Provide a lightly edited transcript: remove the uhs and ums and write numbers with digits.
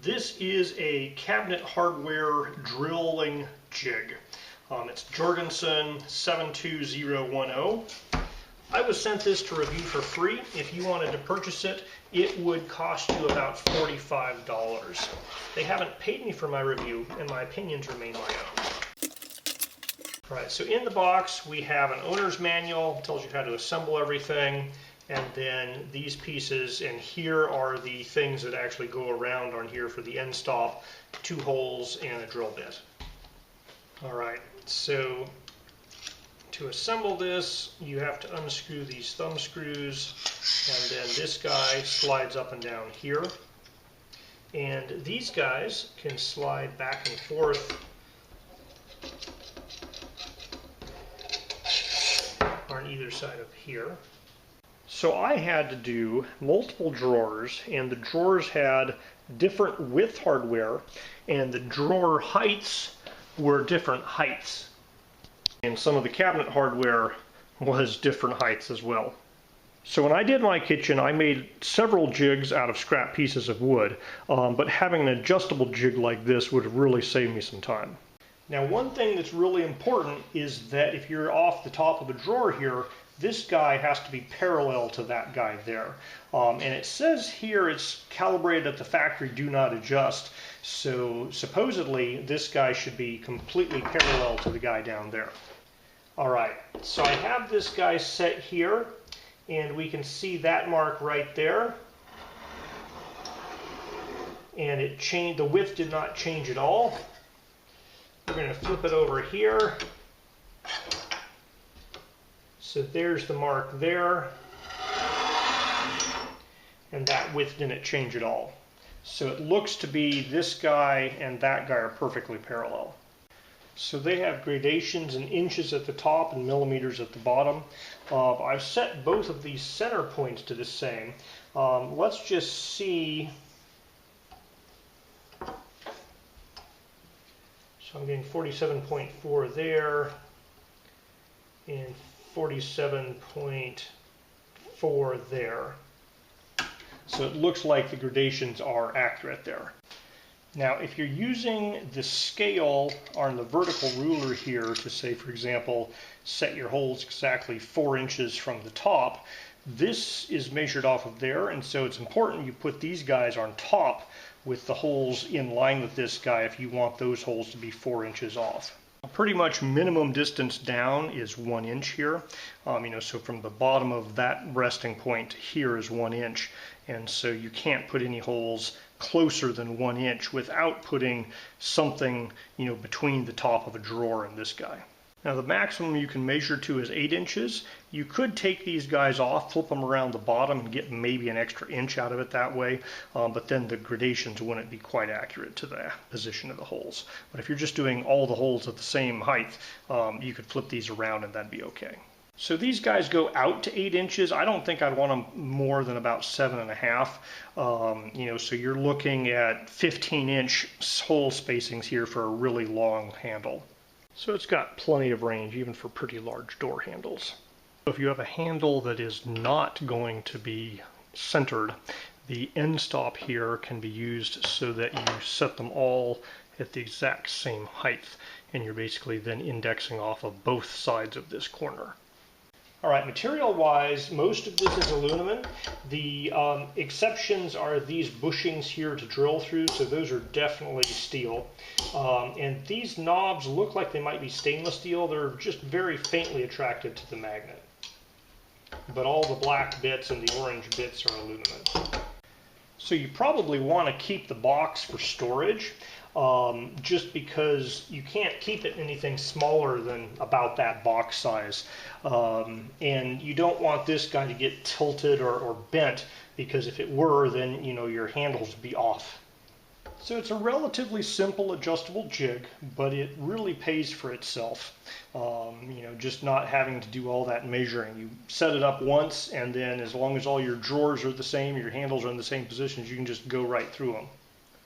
This is a cabinet hardware drilling jig. It's Jorgensen 72010. I was sent this to review for free. If you wanted to purchase it, it would cost you about $45. They haven't paid me for my review, and my opinions remain my own. Alright, so in the box we have an owner's manual, tells you how to assemble everything, and then these pieces, and here are the things that actually go around on here for the end stop, 2 holes and a drill bit. Alright, so to assemble this, you have to unscrew these thumb screws, and then this guy slides up and down here. And these guys can slide back and forth on either side of here. So I had to do multiple drawers, and the drawers had different width hardware, and the drawer heights were different heights. And some of the cabinet hardware was different heights as well. So when I did my kitchen, I made several jigs out of scrap pieces of wood, but having an adjustable jig like this would have really saved me some time. Now, one thing that's really important is that if you're off the top of the drawer here, this guy has to be parallel to that guy there. And it says here it's calibrated at the factory, do not adjust. So supposedly this guy should be completely parallel to the guy down there. Alright, so I have this guy set here, and we can see that mark right there. And it changed, the width did not change at all. We're going to flip it over here. So there's the mark there, and that width didn't change at all. So it looks to be this guy and that guy are perfectly parallel. So they have gradations in inches at the top and millimeters at the bottom. I've set both of these center points to the same. Let's just see. So I'm getting 47.4 there and 47.4 there. So it looks like the gradations are accurate there. Now, if you're using the scale on the vertical ruler here to say, for example, set your holes exactly 4 inches from the top, this is measured off of there, and so it's important you put these guys on top with the holes in line with this guy if you want those holes to be 4 inches off. Pretty much minimum distance down is 1 inch here. So from the bottom of that resting point here is 1 inch, and so you can't put any holes closer than 1 inch without putting something between the top of a drawer and this guy. Now the maximum you can measure to is 8 inches. You could take these guys off, flip them around the bottom, and get maybe an extra inch out of it that way, but then the gradations wouldn't be quite accurate to the position of the holes. But if you're just doing all the holes at the same height, you could flip these around and that'd be okay. So these guys go out to 8 inches. I don't think I'd want them more than about 7.5. So you're looking at 15-inch hole spacings here for a really long handle. So it's got plenty of range, even for pretty large door handles. If you have a handle that is not going to be centered, the end stop here can be used so that you set them all at the exact same height, and you're basically then indexing off of both sides of this corner. Alright, material-wise, most of this is aluminum. The exceptions are these bushings here to drill through, so those are definitely steel. And these knobs look like they might be stainless steel. They're just very faintly attracted to the magnet. But all the black bits and the orange bits are aluminum. So you probably want to keep the box for storage, just because you can't keep it anything smaller than about that box size. And you don't want this guy to get tilted or bent, because if it were, then your handles would be off. So it's a relatively simple adjustable jig, but it really pays for itself. Just not having to do all that measuring. You set it up once, and then as long as all your drawers are the same, your handles are in the same positions, you can just go right through them.